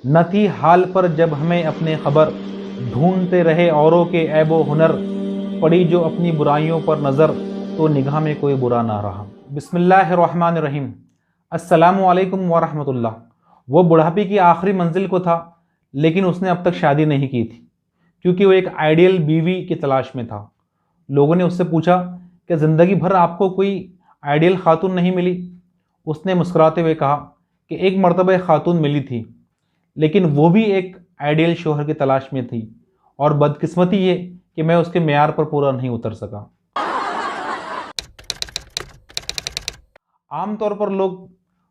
न थी हाल पर जब हमें अपने खबर, ढूंढते रहे औरों के ऐबो हुनर, पड़ी जो अपनी बुराइयों पर नज़र तो निगाह में कोई बुरा ना रहा। बिस्मिल्लाहिर्रहमानिर्रहीम। अस्सलामु अलैकुम वरहमतुल्लाह। वो बुढ़ापे की आखिरी मंजिल को था, लेकिन उसने अब तक शादी नहीं की थी, क्योंकि वो एक आइडियल बीवी की तलाश में था। लोगों ने उससे पूछा कि ज़िंदगी भर आपको कोई आइडियल खातून नहीं मिली? उसने मुस्कुराते हुए कहा कि एक मर्तबा एक खातून मिली थी, लेकिन वो भी एक आइडियल शोहर की तलाश में थी, और बदकिस्मती ये कि मैं उसके मेयार पर पूरा नहीं उतर सका। आमतौर पर लोग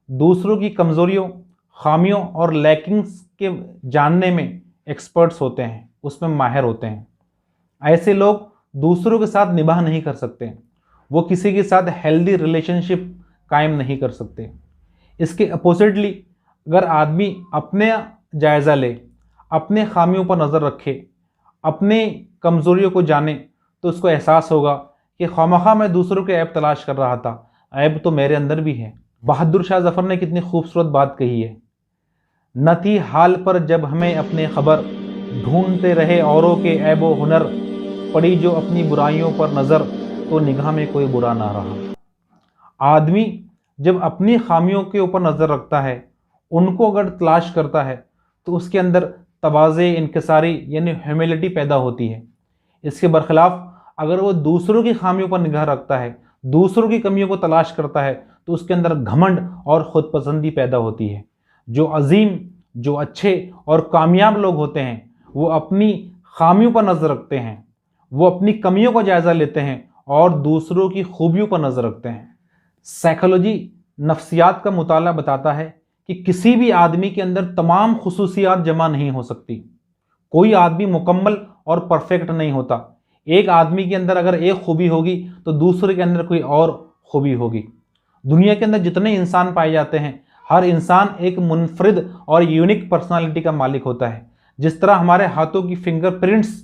दूसरों की कमज़ोरियों, खामियों और लैकिंग्स के जानने में एक्सपर्ट्स होते हैं, उसमें माहिर होते हैं। ऐसे लोग दूसरों के साथ निभाह नहीं कर सकते, वो किसी के साथ हेल्दी रिलेशनशिप कायम नहीं कर सकते। इसके अपोजिटली, अगर आदमी अपने जायज़ा ले, अपने खामियों पर नज़र रखे, अपने कमज़ोरियों को जाने, तो उसको एहसास होगा कि खामखा मैं दूसरों के ऐब तलाश कर रहा था, ऐब तो मेरे अंदर भी है। बहादुर शाह जफ़र ने कितनी खूबसूरत बात कही है, न थी हाल पर जब हमें अपने खबर, ढूंढते रहे औरों के ऐबो हुनर, पड़ी जो अपनी बुराइयों पर नज़र तो निगाह में कोई बुरा ना रहा। आदमी जब अपनी खामियों के ऊपर नज़र रखता है, उनको अगर तलाश करता है, तो उसके अंदर तवाज़े, इनकिसारी यानी ह्यूमिलिटी पैदा होती है। इसके बरखिलाफ़ अगर वो दूसरों की खामियों पर निगाह रखता है, दूसरों की कमियों को तलाश करता है, तो उसके अंदर घमंड और ख़ुद पसंदी पैदा होती है। जो अजीम, जो अच्छे और कामयाब लोग होते हैं, वो अपनी खामियों पर नज़र रखते हैं, वो अपनी कमियों का जायज़ा लेते हैं और दूसरों की खूबियों पर नज़र रखते हैं। साइकोलॉजी, नफ्सियात का मुताला बताता है कि किसी भी आदमी के अंदर तमाम खुसूसियात जमा नहीं हो सकती। कोई आदमी मुकम्मल और परफेक्ट नहीं होता। एक आदमी के अंदर अगर एक खूबी होगी, तो दूसरे के अंदर कोई और खूबी होगी। दुनिया के अंदर जितने इंसान पाए जाते हैं, हर इंसान एक मुनफरिद और यूनिक पर्सनालिटी का मालिक होता है। जिस तरह हमारे हाथों की फिंगरप्रिंट्स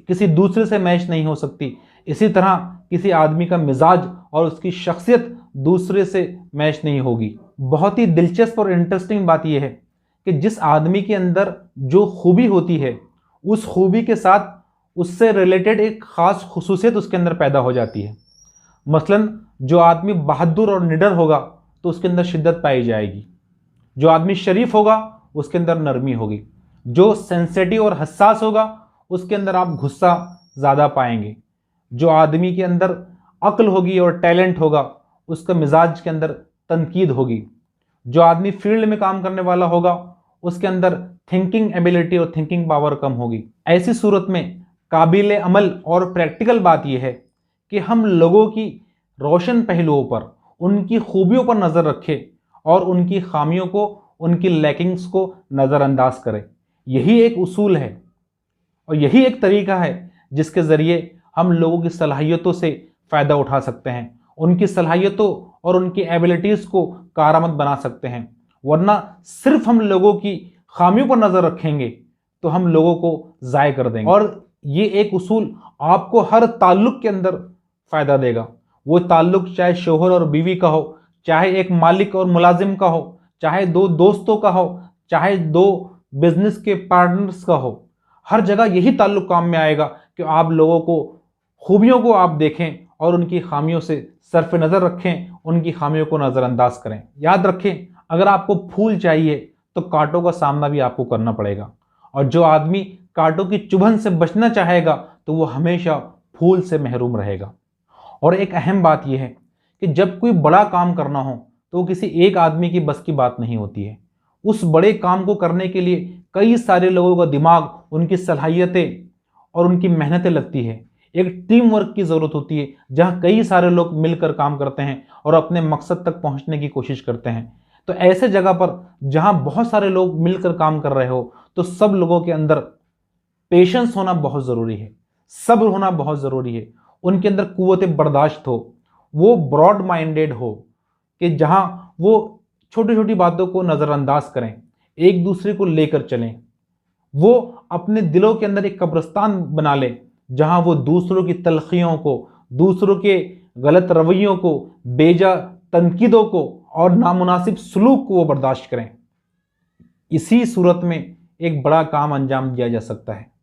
किसी दूसरे से मैच नहीं हो सकती, इसी तरह किसी आदमी का मिजाज और उसकी शख्सियत दूसरे से मैच नहीं होगी। बहुत ही दिलचस्प और इंटरेस्टिंग बात यह है कि जिस आदमी के अंदर जो खूबी होती है, उस खूबी के साथ उससे रिलेटेड एक ख़ास खुसूसियत उसके अंदर पैदा हो जाती है। मसलन जो आदमी बहादुर और निडर होगा, तो उसके अंदर शिद्दत पाई जाएगी। जो आदमी शरीफ होगा, उसके अंदर नरमी होगी। जो सेंसिटिव और हसास होगा, उसके अंदर आप गुस्सा ज़्यादा पाएंगे। जो आदमी के अंदर अक्ल होगी और टैलेंट होगा, उसका मिजाज के अंदर तनकीद होगी। जो आदमी फील्ड में काम करने वाला होगा, उसके अंदर थिंकिंग एबिलिटी और थिंकिंग पावर कम होगी। ऐसी सूरत में काबिल अमल और प्रैक्टिकल बात यह है कि हम लोगों की रोशन पहलुओं पर, उनकी खूबियों पर नज़र रखें और उनकी खामियों को, उनकी लैकिंग्स को नज़रअंदाज करें। यही एक उसूल है और यही एक तरीका है जिसके ज़रिए हम लोगों की सलाहियतों से फ़ायदा उठा सकते हैं, उनकी सलाहियतों और उनकी एबिलिटीज़ को कारआमद बना सकते हैं। वरना सिर्फ हम लोगों की खामियों पर नज़र रखेंगे तो हम लोगों को ज़ाय कर देंगे। और ये एक उसूल आपको हर ताल्लुक़ के अंदर फ़ायदा देगा। वो ताल्लुक़ चाहे शोहर और बीवी का हो, चाहे एक मालिक और मुलाजिम का हो, चाहे दो दोस्तों का हो, चाहे दो बिजनेस के पार्टनर्स का हो। हर जगह यही ताल्लुक़ काम में आएगा कि आप लोगों को खूबियों को आप देखें और उनकी खामियों से सरफ नज़र रखें, उनकी खामियों को नज़रअंदाज करें। याद रखें, अगर आपको फूल चाहिए तो कांटों का सामना भी आपको करना पड़ेगा, और जो आदमी कांटों की चुभन से बचना चाहेगा तो वो हमेशा फूल से महरूम रहेगा। और एक अहम बात यह है कि जब कोई बड़ा काम करना हो, तो वो किसी एक आदमी की बस की बात नहीं होती है। उस बड़े काम को करने के लिए कई सारे लोगों का दिमाग, उनकी सलाहियतें और उनकी मेहनतें लगती है। एक टीम वर्क की ज़रूरत होती है, जहाँ कई सारे लोग मिलकर काम करते हैं और अपने मकसद तक पहुँचने की कोशिश करते हैं। तो ऐसे जगह पर जहाँ बहुत सारे लोग मिलकर काम कर रहे हो, तो सब लोगों के अंदर पेशेंस होना बहुत ज़रूरी है, सब्र होना बहुत ज़रूरी है। उनके अंदर कुव्वत बर्दाश्त हो, वो ब्रॉड माइंडेड हो कि जहाँ वो छोटी छोटी बातों को नज़रअंदाज करें, एक दूसरे को लेकर चलें। वो अपने दिलों के अंदर एक कब्रिस्तान बना लें, जहाँ वो दूसरों की तलखियों को, दूसरों के गलत रवैयों को, बेजा तनकीदों को और नामुनासिब सलूक को वो बर्दाश्त करें। इसी सूरत में एक बड़ा काम अंजाम दिया जा सकता है।